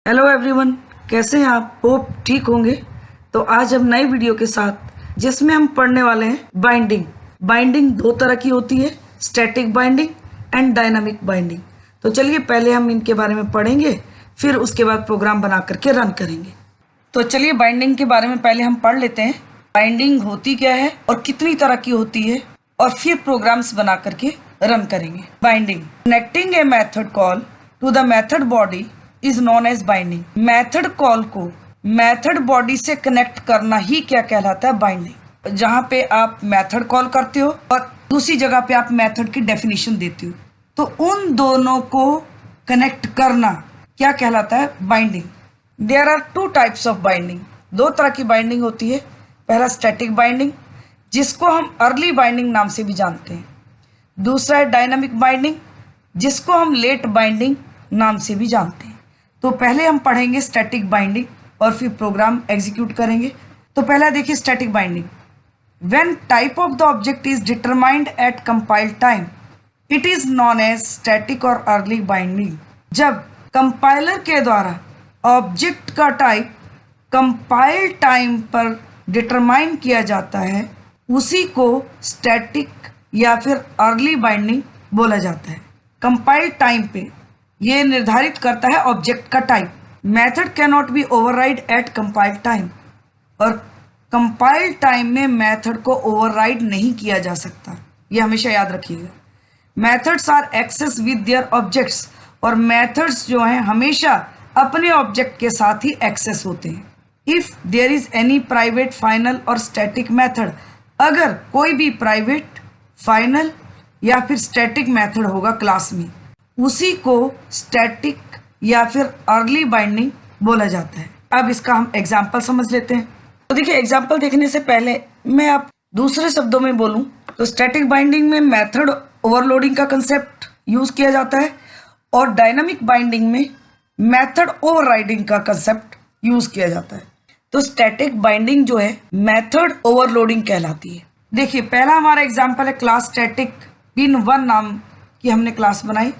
Hello everyone, कैसे हैं आप? होप ठीक होंगे। तो आज हम नए वीडियो के साथ जिसमें हम पढ़ने वाले हैं बाइंडिंग दो तरह की होती है, static binding and dynamic binding. तो चलिए पहले हम इनके बारे में पढ़ेंगे, फिर उसके बाद प्रोग्राम बना करके रन करेंगे। तो चलिए बाइंडिंग के बारे में पहले हम पढ़ लेते हैं। बाइंडिंग होती क्या है और कितनी तरह की होती है, और फिर प्रोग्राम्स बना करके रन करेंगे। Binding, connecting a method call to the method body is known as binding. Method call को मेथड बॉडी से कनेक्ट करना ही क्या कहलाता है? बाइंडिंग। जहां पे आप मेथड कॉल करते हो और दूसरी जगह पे आप मेथड की डेफिनेशन देते हो, तो उन दोनों को कनेक्ट करना क्या कहलाता है? Binding. There are two types of binding. दो तरह की बाइंडिंग होती है। पहला स्टैटिक बाइंडिंग, जिसको हम अर्ली बाइंडिंग नाम से भी जानते हैं। दूसरा है डायनामिक बाइंडिंग, जिसको हम लेट बाइंडिंग नाम से भी जानते हैं। तो पहले हम पढ़ेंगे स्टैटिक बाइंडिंग और फिर प्रोग्राम एग्जीक्यूट करेंगे। तो पहला देखिए static binding. When type of the object is determined at compile time it is known as static और अर्ली बाइंडिंग। जब कंपाइलर के द्वारा ऑब्जेक्ट का टाइप कंपाइल टाइम पर डिटरमाइन किया जाता है, उसी को स्टैटिक या फिर अर्ली बाइंडिंग बोला जाता है। कंपाइल टाइम पे ये निर्धारित करता है ऑब्जेक्ट का type. Method can not be override at compile time, और कंपाइल टाइम में मेथड को ओवरराइड नहीं किया जा सकता, ये हमेशा याद रखिएगा। Methods are access with their objects, और मेथड्स जो हैं हमेशा अपने ऑब्जेक्ट के साथ ही एक्सेस होते हैं। If there is any private, final और स्टैटिक मेथड, अगर कोई भी प्राइवेट, फाइनल या फिर स्टैटिक मेथड होगा क्लास में, उसी को स्टैटिक या फिर अर्ली बाइंडिंग बोला जाता है। अब इसका हम एग्जाम्पल समझ लेते हैं। तो देखिए, एग्जाम्पल देखने से पहले मैं आप दूसरे शब्दों में बोलूं तो स्टैटिक बाइंडिंग में मेथड ओवरलोडिंग का कंसेप्ट यूज किया जाता है, और डायनामिक बाइंडिंग में मेथड ओवरराइडिंग का कंसेप्ट यूज किया जाता है। तो स्टैटिक बाइंडिंग जो है मेथड ओवरलोडिंग कहलाती है। देखिए, पहला हमारा एग्जाम्पल है क्लास स्टैटिक bin1 नाम की हमने क्लास बनाई,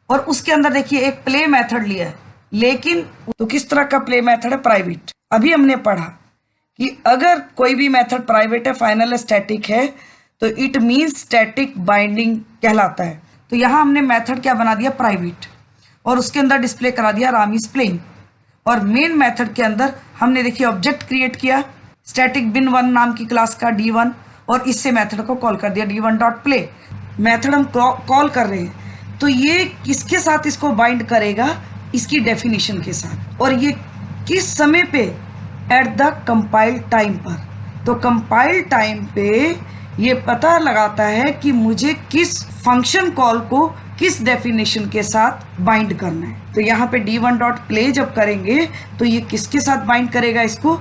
और उसके अंदर देखिए एक प्ले मेथड लिया है। लेकिन तो किस तरह का प्ले मेथड है? प्राइवेट। अभी हमने पढ़ा कि अगर कोई भी मेथड प्राइवेट है, फाइनल है, स्टैटिक है, तो इट मीन्स स्टैटिक बाइंडिंग कहलाता है। तो यहाँ हमने मेथड क्या बना दिया? प्राइवेट, और उसके अंदर डिस्प्ले करा दिया राम इज प्लेइंग। और मेन मेथड के अंदर हमने देखिए ऑब्जेक्ट क्रिएट किया स्टैटिक bin1 नाम की क्लास का d1, और इससे मेथड को कॉल कर दिया d1.play। मेथड हम कॉल कर रहे हैं, तो ये किसके साथ इसको बाइंड करेगा? इसकी डेफिनेशन के साथ। और ये किस समय पे? एट द कंपाइल टाइम पर। तो कंपाइल टाइम पे ये पता लगाता है कि मुझे किस फंक्शन कॉल को किस डेफिनेशन के साथ बाइंड करना है। तो यहाँ पे d1.play जब करेंगे तो ये किसके साथ बाइंड करेगा? इसको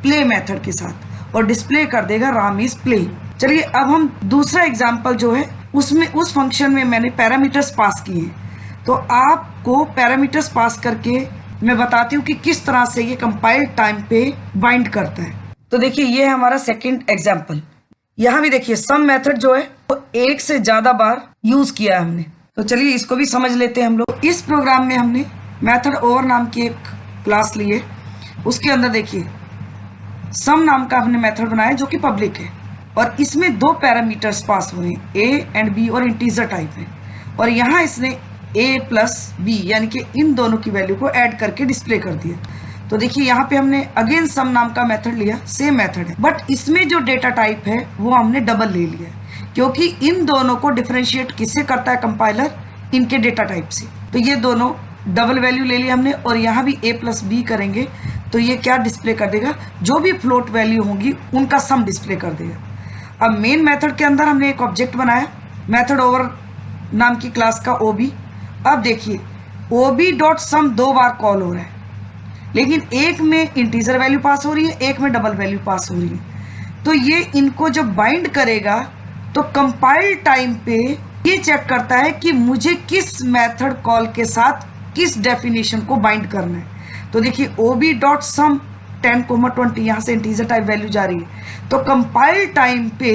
प्ले मेथड के साथ, और डिस्प्ले कर देगा राम इज प्लेइंग। चलिए अब हम दूसरा एग्जाम्पल जो है उसमें उस फंक्शन में मैंने पैरामीटर्स पास किए हैं। तो आपको पैरामीटर्स पास करके मैं बताती हूँ कि किस तरह से ये कंपाइल टाइम पे बाइंड करता है। तो देखिए, ये है हमारा सेकंड एग्जाम्पल। यहाँ भी देखिए सम मेथड जो है वो एक से ज्यादा बार यूज किया है हमने। तो चलिए इसको भी समझ लेते हैं हम लोग। इस प्रोग्राम में हमने मेथड ओवर नाम की एक क्लास ली है। उसके अंदर देखिए सम नाम का हमने मेथड बनाया जो कि पब्लिक है, और इसमें दो पैरामीटर्स पास हुए हैं, a एंड b, और इंटीजर टाइप है। और यहाँ इसने a प्लस b यानी कि इन दोनों की वैल्यू को ऐड करके डिस्प्ले कर दिया। तो देखिए यहाँ पे हमने अगेन सम नाम का मेथड लिया, सेम मेथड है, बट इसमें जो डेटा टाइप है वो हमने डबल ले लिया, क्योंकि इन दोनों को डिफरेंशिएट किससे करता है कंपाइलर? इनके डेटा टाइप से। तो ये दोनों डबल वैल्यू ले ली हमने, और यहाँ भी a प्लस b करेंगे तो ये क्या डिस्प्ले कर देगा? जो भी फ्लोट वैल्यू होंगी उनका सम डिस्प्ले कर देगा। अब मेन मेथड के अंदर हमने एक ऑब्जेक्ट बनाया मेथड ओवर नाम की क्लास का ob। अब देखिए ob.sum दो बार कॉल हो रहा है, लेकिन एक में इंटीजर वैल्यू पास हो रही है, एक में डबल वैल्यू पास हो रही है। तो ये इनको जब बाइंड करेगा तो कंपाइल टाइम पे ये चेक करता है कि मुझे किस मेथड कॉल के साथ किस डेफिनेशन को बाइंड करना है। तो देखिए ob.sum 10,20 यहाँ से इंटीजर टाइप वैल्यू जा रही है। तो कंपाइल टाइम पे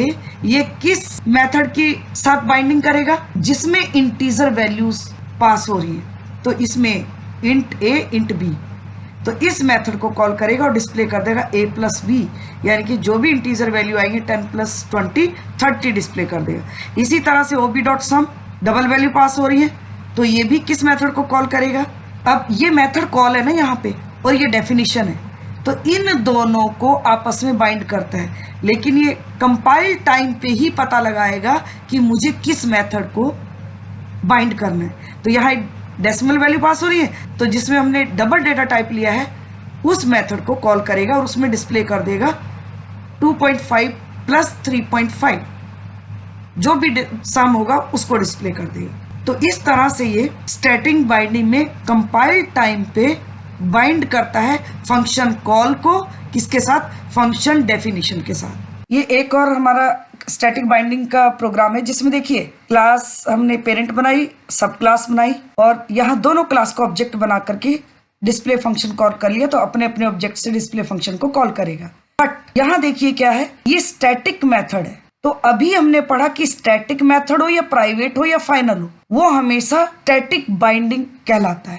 ये किस मेथड के साथ बाइंडिंग करेगा? जिसमें इंटीजर वैल्यूज पास हो रही है। तो इसमें int a int b तो इस मेथड को कॉल करेगा और डिस्प्ले कर देगा a प्लस बी, यानी कि जो भी इंटीजर वैल्यू आएंगे 10 प्लस 20 30 डिस्प्ले कर देगा। इसी तरह से ob डॉट सम डबल वैल्यू पास हो रही है तो ये भी किस मेथड को कॉल करेगा। अब ये मेथड कॉल है ना यहाँ पे और ये डेफिनेशन है, तो इन दोनों को आपस में बाइंड करता है, लेकिन ये कंपाइल टाइम पे ही पता लगाएगा कि मुझे किस मेथड को बाइंड करना है। तो यहाँ एक डेसिमल वैल्यू पास हो रही है, तो जिसमें हमने डबल डेटा टाइप लिया है उस मेथड को कॉल करेगा और उसमें डिस्प्ले कर देगा 2.5 प्लस 3.5, जो भी सम होगा उसको डिस्प्ले कर देगा। तो इस तरह से ये स्टैटिक बाइंडिंग में कंपाइल टाइम पे बाइंड करता है फंक्शन कॉल को, किसके साथ, फंक्शन डेफिनेशन के साथ। ये एक और हमारा स्टैटिक बाइंडिंग का प्रोग्राम है जिसमें देखिए क्लास हमने पेरेंट बनाई, सब क्लास बनाई और यहाँ दोनों क्लास को ऑब्जेक्ट बना करके डिस्प्ले फंक्शन कॉल कर लिया, तो अपने अपने ऑब्जेक्ट से डिस्प्ले फंक्शन को कॉल करेगा। बट यहाँ देखिए क्या है, ये स्टैटिक मेथड है। तो अभी हमने पढ़ा कि स्टैटिक मेथड हो या प्राइवेट हो या फाइनल हो, वो हमेशा स्टैटिक बाइंडिंग कहलाता है।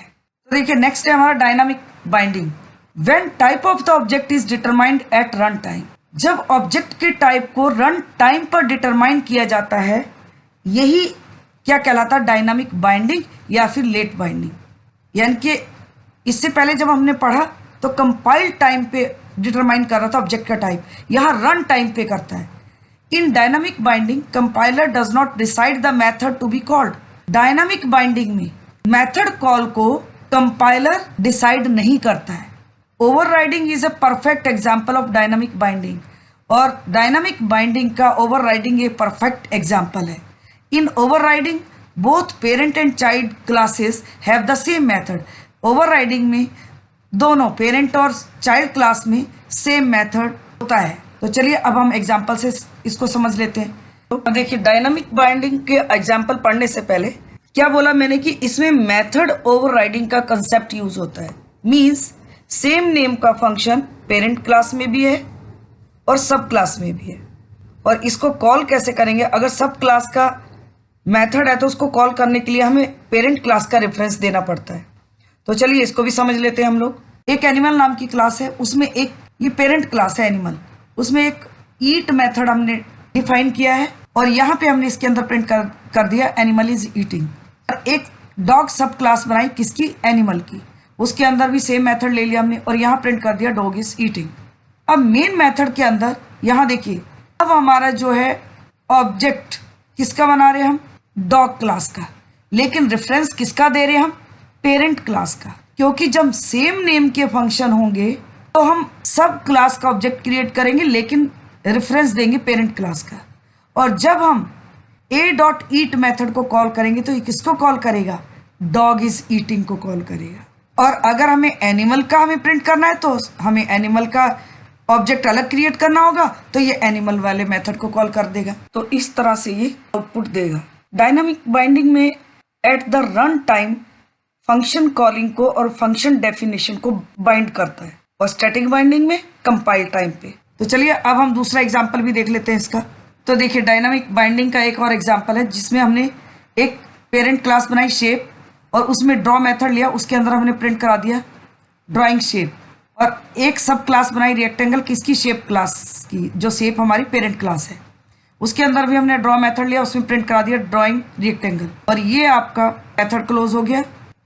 तो देखिए नेक्स्ट है हमारा dynamic binding. When type of the object is determined at run time, जब ऑब्जेक्ट के टाइप को रन टाइम पर डिटरमाइन किया जाता है, यही क्या कहलाता है, डायनामिक बाइंडिंग या फिर लेट बाइंडिंग। यानी कि इससे पहले जब हमने पढ़ा तो कंपाइल टाइम पे डिटरमाइन कर रहा था ऑब्जेक्ट का टाइप, यहाँ रन टाइम पे करता है। In dynamic binding compiler does not decide the method to be called. Dynamic binding में मेथड कॉल को कंपाइलर डिसाइड नहीं करता है। Overriding is a perfect example of dynamic binding, और डायनामिक बाइंडिंग का ओवरराइडिंग एक परफेक्ट एग्जांपल है। In overriding both parent and child classes have the same method. Overriding में दोनों पेरेंट और चाइल्ड क्लास में सेम मेथड होता है। तो चलिए अब हम एग्जांपल से इसको समझ लेते हैं। तो देखिए डायनामिक बाइंडिंग के एग्जांपल पढ़ने से पहले क्या बोला मैंने कि इसमें मेथड ओवरराइडिंग का कंसेप्ट यूज होता है। मींस सेम नेम का फंक्शन पेरेंट क्लास में भी है और सब क्लास में भी है, और इसको कॉल कैसे करेंगे। अगर सब क्लास का मेथड है तो उसको कॉल करने के लिए हमें पेरेंट क्लास का रेफरेंस देना पड़ता है। तो चलिए इसको भी समझ लेते हैं हम लोग। एक एनिमल नाम की क्लास है, उसमें एक ये पेरेंट क्लास है एनिमल, उसमें एक ईट मेथड हमने डिफाइन किया है और यहाँ पे हमने इसके अंदर प्रिंट कर दिया एनिमल इज ईटिंग। एक डॉग सब क्लास बनाई किसकी, एनिमल की, उसके अंदर भी सेम मेथड ले लिया हमने और यहाँ प्रिंट कर दिया डॉग इज ईटिंग। अब मेन मेथड के अंदर यहाँ देखिए अब हमारा जो है ऑब्जेक्ट किसका बना रहे हैं हम, डॉग क्लास का, लेकिन रेफरेंस किसका दे रहे हैं हम, पेरेंट क्लास का, क्योंकि जब सेम नेम के फंक्शन होंगे तो हम सब क्लास का ऑब्जेक्ट क्रिएट करेंगे लेकिन रेफरेंस देंगे पेरेंट क्लास का। और जब हम a डॉट ईट मेथड को कॉल करेंगे तो ये किसको कॉल करेगा, डॉग इज ईटिंग को कॉल करेगा। और अगर हमें एनिमल का हमें प्रिंट करना है तो हमें एनिमल का ऑब्जेक्ट अलग क्रिएट करना होगा, तो ये एनिमल वाले मेथड को कॉल कर देगा। तो इस तरह से ये आउटपुट देगा। डायनामिक बाइंडिंग में at the run time function calling को और फंक्शन डेफिनेशन को बाइंड करता है, और स्टैटिक बाइंडिंग में कंपाइल टाइम पे। तो चलिए अब हम दूसरा एग्जांपल भी देख लेते हैं इसका। तो देखिए डायनामिक बाइंडिंग का एक और एग्जांपल है जिसमें हमने एक पेरेंट क्लास बनाई शेप और उसमें ड्रॉ मेथड लिया, उसके अंदर हमने प्रिंट करा दिया ड्राइंग शेप, और एक सब क्लास बनाई रेक्टेंगल किसकी, शेप क्लास की, जो शेप हमारी पेरेंट क्लास है, उसके अंदर भी हमने ड्रॉ मेथड लिया, उसमें प्रिंट करा दिया ड्राइंग रेक्टेंगल, और ये आपका मेथड क्लोज हो गया।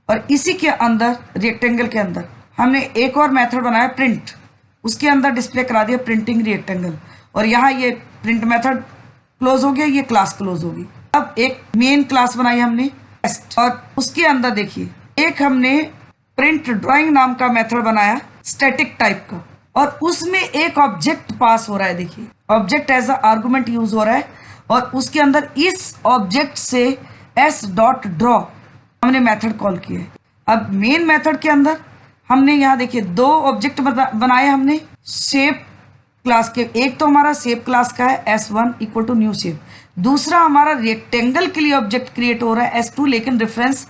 और इसी के अंदर रेक्टेंगल के अंदर हमने एक और मेथड बनाया प्रिंट, उसके अंदर डिस्प्ले करा दिया प्रिंटिंग रेक्टेंगल, और यहाँ ये प्रिंट मेथड क्लोज हो गया, ये क्लास क्लोज होगी। अब एक मेन क्लास बनाई हमने टेस्ट, और उसके अंदर देखिए एक हमने प्रिंट ड्राइंग नाम का मेथड बनाया स्टैटिक टाइप का, और उसमें एक ऑब्जेक्ट पास हो रहा है। देखिए object as a argument use हो रहा है, और उसके अंदर इस ऑब्जेक्ट से एस डॉट ड्रॉ हमने मेथड कॉल किया है। अब मेन मेथड के अंदर हमने यहाँ देखिए दो ऑब्जेक्ट बनाए हमने शेप क्लास के, एक तो हमारा शेप क्लास का है S1 equal to new shape, दूसरा हमारा रेक्टेंगल के लिए ऑब्जेक्ट क्रिएट हो रहा है S2 लेकिन रेफरेंस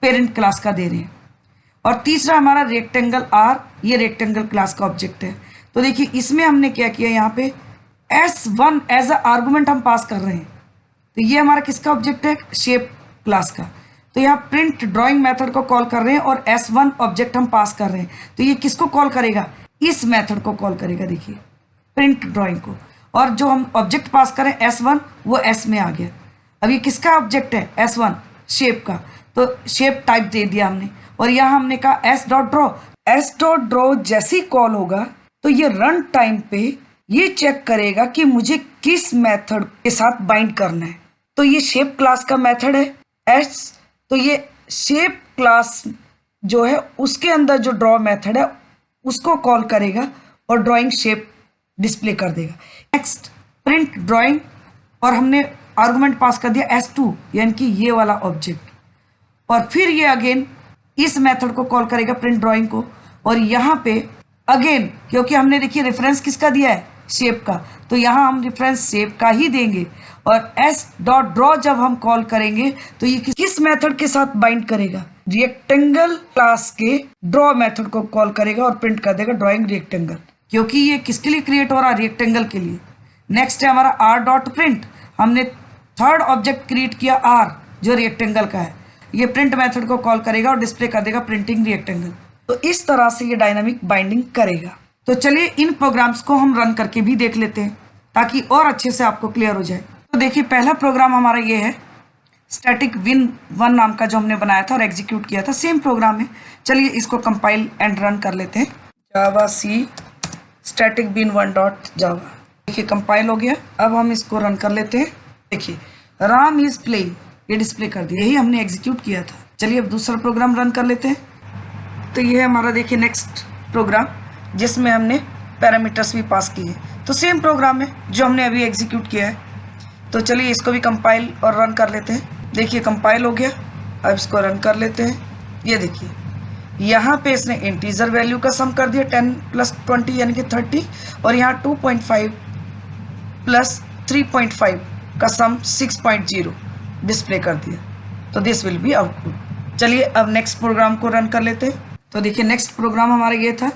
पेरेंट क्लास का दे रहे हैं, और तीसरा हमारा रेक्टेंगल R, ये रेक्टेंगल क्लास का ऑब्जेक्ट है। तो देखिए इसमें हमने क्या किया, यहाँ पे S1 एज अ आर्गुमेंट हम पास कर रहे हैं, तो ये हमारा किसका ऑब्जेक्ट है, शेप क्लास का। तो यहाँ प्रिंट ड्राइंग मेथड को कॉल कर रहे हैं और S1 ऑब्जेक्ट हम पास कर रहे हैं, तो ये किसको कॉल करेगा, इस मेथड को कॉल करेगा, देखिए प्रिंट ड्राइंग को। और जो हम ऑब्जेक्ट पास करें S1 वो S में आ गया। अब ये किसका ऑब्जेक्ट है, S1 शेप का, तो शेप टाइप दे दिया हमने। और यहाँ हमने कहा s.draw जैसे ही कॉल होगा तो ये रन टाइम पे ये चेक करेगा कि मुझे किस मेथड के साथ बाइंड करना है। तो ये शेप क्लास का मेथड है S, तो ये शेप क्लास जो है उसके अंदर जो ड्रॉ मेथड है उसको कॉल करेगा और ड्राइंग शेप डिस्प्ले कर देगा। नेक्स्ट प्रिंट ड्राइंग, और हमने आर्गुमेंट पास कर दिया S2 यानी कि ये वाला ऑब्जेक्ट, और फिर ये अगेन इस मेथड को कॉल करेगा प्रिंट ड्राइंग को। और यहाँ पे अगेन क्योंकि हमने देखिए रेफरेंस किसका दिया है, शेप का, तो यहाँ हम रेफरेंस शेप का ही देंगे। और s.draw जब हम कॉल करेंगे तो ये किस मेथड के साथ बाइंड करेगा, रेक्टेंगल क्लास के ड्रॉ मेथड को कॉल करेगा और प्रिंट कर देगा ड्राइंग रेक्टेंगल, क्योंकि ये किसके लिए क्रिएट हो रहा है, रेक्टेंगल के लिए। नेक्स्ट है हमारा r.print, हमने थर्ड ऑब्जेक्ट क्रिएट किया r जो रेक्टेंगल का है, ये प्रिंट मेथड को कॉल करेगा और डिस्प्ले कर देगा प्रिंटिंग रेक्टेंगल। तो इस तरह से ये डायनामिक बाइंडिंग करेगा। तो चलिए इन प्रोग्राम्स को हम रन करके भी देख लेते हैं ताकि और अच्छे से आपको क्लियर हो जाए। तो देखिए पहला प्रोग्राम हमारा ये है स्टैटिक win1 नाम का, जो हमने बनाया था और एग्जीक्यूट किया था, सेम प्रोग्राम है। चलिए इसको कंपाइल एंड रन कर लेते हैं। Java C static win1 dot जावा, देखिए कंपाइल हो गया। अब हम इसको रन कर लेते हैं। देखिए राम इज प्लेइंग, ये डिस्प्ले कर दिया, यही हमने एग्जीक्यूट किया था। चलिए अब दूसरा प्रोग्राम रन कर लेते हैं। तो ये है हमारा देखिए नेक्स्ट प्रोग्राम जिसमें हमने पैरामीटर्स भी पास किए, तो सेम प्रोग्राम है जो हमने अभी एग्जीक्यूट किया है। तो चलिए इसको भी कंपाइल और रन कर लेते हैं। देखिए कंपाइल हो गया, अब इसको रन कर लेते हैं। ये देखिए यहाँ पे इसने इंटीजर वैल्यू का सम कर दिया 10 + 20 यानी कि 30, और यहाँ 2.5 + 3.5 का सम 6.0 डिस्प्ले कर दिया। तो दिस विल बी आउटपुट। चलिए अब नेक्स्ट प्रोग्राम को रन कर लेते हैं। तो देखिए नेक्स्ट प्रोग्राम हमारा ये था,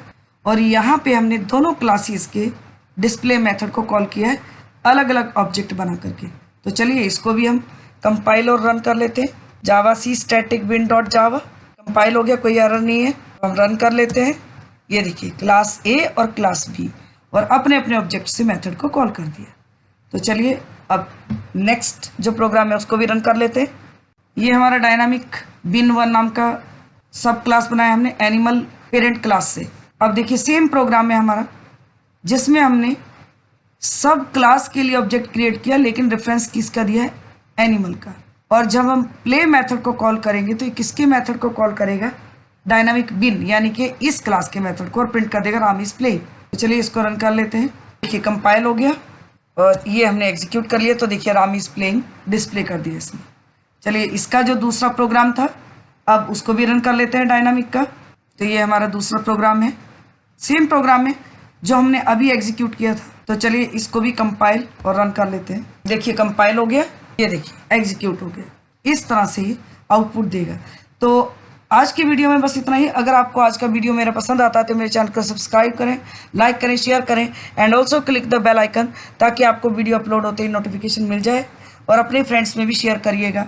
और यहाँ पे हमने दोनों क्लासेस के डिस्प्ले मेथड को कॉल किया है अलग अलग ऑब्जेक्ट बना करके। तो चलिए इसको भी हम कंपाइल और रन कर लेते हैं। Java C static win dot Java compile हो गया, कोई एरर नहीं है। हम रन कर लेते हैं। ये देखिए क्लास A और क्लास B और अपने अपने ऑब्जेक्ट से मेथड को कॉल कर दिया। तो चलिए अब नेक्स्ट जो प्रोग्राम है उसको भी रन कर लेते हैं। ये हमारा डायनामिक win1 नाम का सब क्लास बनाया हमने एनिमल पेरेंट क्लास से। अब देखिए सेम प्रोग्राम है हमारा जिसमें हमने सब क्लास के लिए ऑब्जेक्ट क्रिएट किया, लेकिन रेफरेंस किसका दिया है, एनिमल का। और जब हम प्ले मेथड को कॉल करेंगे तो ये किसके मेथड को कॉल करेगा, डायनामिक बिन यानी कि इस क्लास के मेथड को, और प्रिंट कर देगा राम इज प्ले। तो चलिए इसको रन कर लेते हैं। देखिए कंपाइल हो गया और ये हमने एग्जीक्यूट कर लिया। तो देखिए राम इज प्लेइंग डिस्प्ले कर दिया इसमें। चलिए इसका जो दूसरा प्रोग्राम था अब उसको भी रन कर लेते हैं डायनामिक का। तो ये हमारा दूसरा प्रोग्राम है, सेम प्रोग्राम है जो हमने अभी एग्जीक्यूट किया था। तो चलिए इसको भी कंपाइल और रन कर लेते हैं। देखिए कंपाइल हो गया, ये देखिए एग्जीक्यूट हो गया। इस तरह से ही आउटपुट देगा। तो आज की वीडियो में बस इतना ही। अगर आपको आज का वीडियो मेरा पसंद आता है तो मेरे चैनल को सब्सक्राइब करें, लाइक करें, शेयर करें and also click the bell icon, ताकि आपको वीडियो अपलोड होते ही नोटिफिकेशन मिल जाए, और अपने फ्रेंड्स में भी शेयर करिएगा।